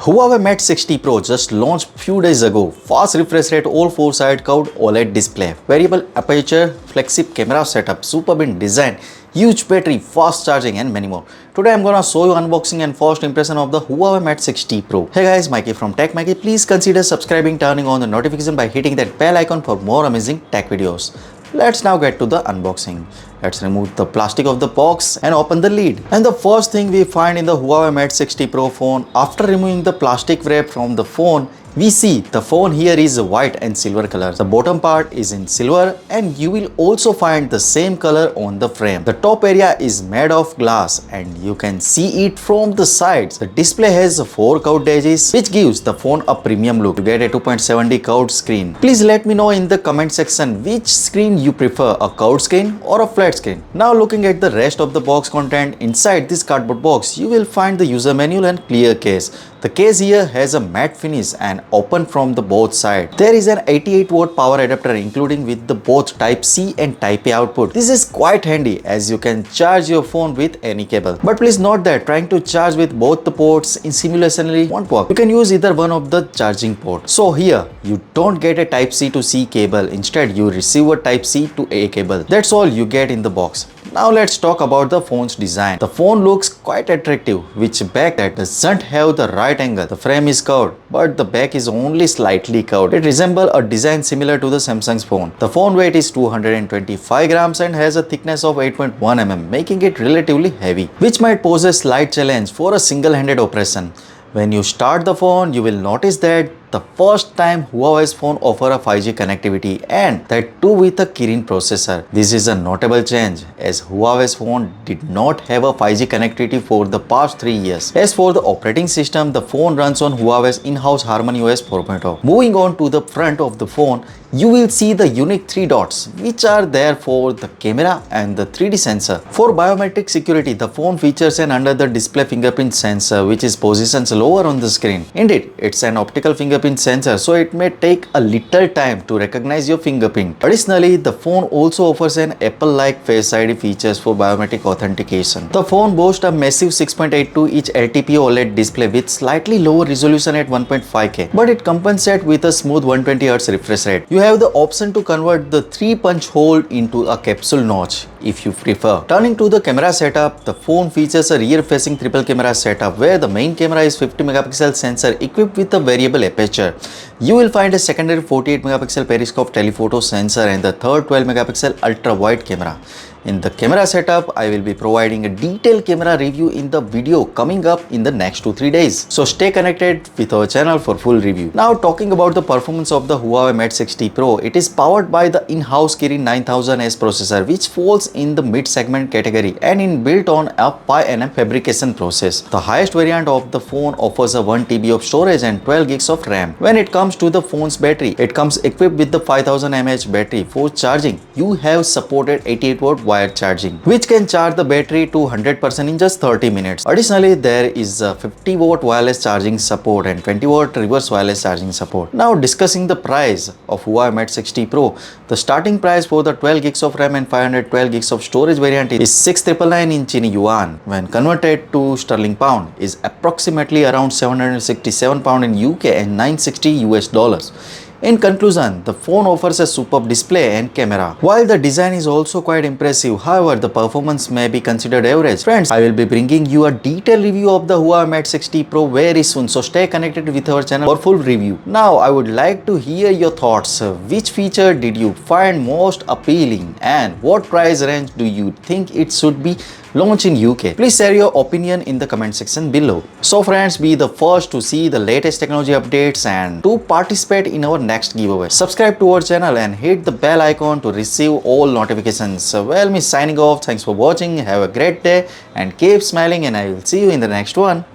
Huawei Mate 60 Pro just launched few days ago. Fast refresh rate, all 4-side curved OLED display, variable aperture, flexible camera setup, superb in design, huge battery, fast charging and many more. Today I'm gonna show you unboxing and first impression of the Huawei Mate 60 Pro. Hey guys, Maiky from techmaiky. Please consider subscribing, turning on the notification by hitting that bell icon for more amazing tech videos. Let's now get to the unboxing. Let's remove the plastic of the box and open the lid. And the first thing we find in the Huawei Mate 60 Pro phone, after removing the plastic wrap from the phone, we see the phone here is white and silver color. The bottom part is in silver and you will also find the same color on the frame. The top area is made of glass and you can see it from the sides. The display has 4 curved edges which gives the phone a premium look. You get a 2.7D curved screen. Please let me know in the comment section which screen you prefer, a curved screen or a flat screen. Now looking at the rest of the box content, inside this cardboard box you will find the user manual and clear case. The case here has a matte finish and open from the both sides. There is an 88-watt power adapter including with the both Type C and Type A output. This is quite handy as you can charge your phone with any cable. But please note that trying to charge with both the ports in simultaneously won't work. You can use either one of the charging ports. So here you don't get a Type C to C cable. Instead you receive a Type C to A cable. That's all you get in the box. Now let's talk about the phone's design. The phone looks quite attractive, which back that doesn't have the right angle. The frame is curved, but the back is only slightly curved. It resembles a design similar to the Samsung's phone. The phone weight is 225 grams and has a thickness of 8.1 mm, making it relatively heavy, which might pose a slight challenge for a single-handed operation. When you start the phone, you will notice that the first time Huawei's phone offer a 5G connectivity and that too with a Kirin processor. This is a notable change as Huawei's phone did not have a 5G connectivity for the past 3 years. As for the operating system, the phone runs on Huawei's in-house HarmonyOS 4.0. Moving on to the front of the phone, you will see the unique 3 dots which are there for the camera and the 3D sensor. For biometric security, the phone features an under-the-display fingerprint sensor which is positioned lower on the screen. Indeed, it's an optical fingerprint sensor, so it may take a little time to recognize your fingerprint. Additionally, the phone also offers an Apple-like Face ID features for biometric authentication. The phone boasts a massive 6.82-inch LTPO OLED display with slightly lower resolution at 1.5K, but it compensates with a smooth 120Hz refresh rate. You have the option to convert the 3-punch hole into a capsule notch if you prefer. Turning to the camera setup, the phone features a rear-facing triple camera setup where the main camera is 50 megapixel sensor equipped with a variable aperture. You will find a secondary 48 megapixel periscope telephoto sensor and the third 12 megapixel ultra wide camera. In the camera setup, I will be providing a detailed camera review in the video coming up in the next 2-3 days. So stay connected with our channel for full review. Now talking about the performance of the Huawei Mate 60 Pro, it is powered by the in-house Kirin 9000S processor which falls in the mid-segment category and is built on a Pi nm fabrication process. The highest variant of the phone offers a 1 TB of storage and 12 gigs of RAM. When it comes to the phone's battery, it comes equipped with the 5000 mAh battery. For charging, you have supported 88-watt wire charging, which can charge the battery to 100% in just 30 minutes. Additionally, there is a 50-watt wireless charging support and 20-watt reverse wireless charging support. Now discussing the price of Huawei Mate 60 Pro, the starting price for the 12 gigs of RAM and 512 gigs of storage variant is 6,999 in Chini yuan. When converted to sterling pound, is approximately around 767 pound in UK and 960 US dollars. In conclusion, the phone offers a superb display and camera. While the design is also quite impressive, however, the performance may be considered average. Friends, I will be bringing you a detailed review of the Huawei Mate 60 Pro very soon, so stay connected with our channel for full review. Now, I would like to hear your thoughts. Which feature did you find most appealing and what price range do you think it should be launched in UK? Please share your opinion in the comment section below. So friends, be the first to see the latest technology updates and to participate in our next giveaway. Subscribe to our channel and hit the bell icon to receive all notifications. Well, me signing off. Thanks for watching. Have a great day and keep smiling, and I will see you in the next one.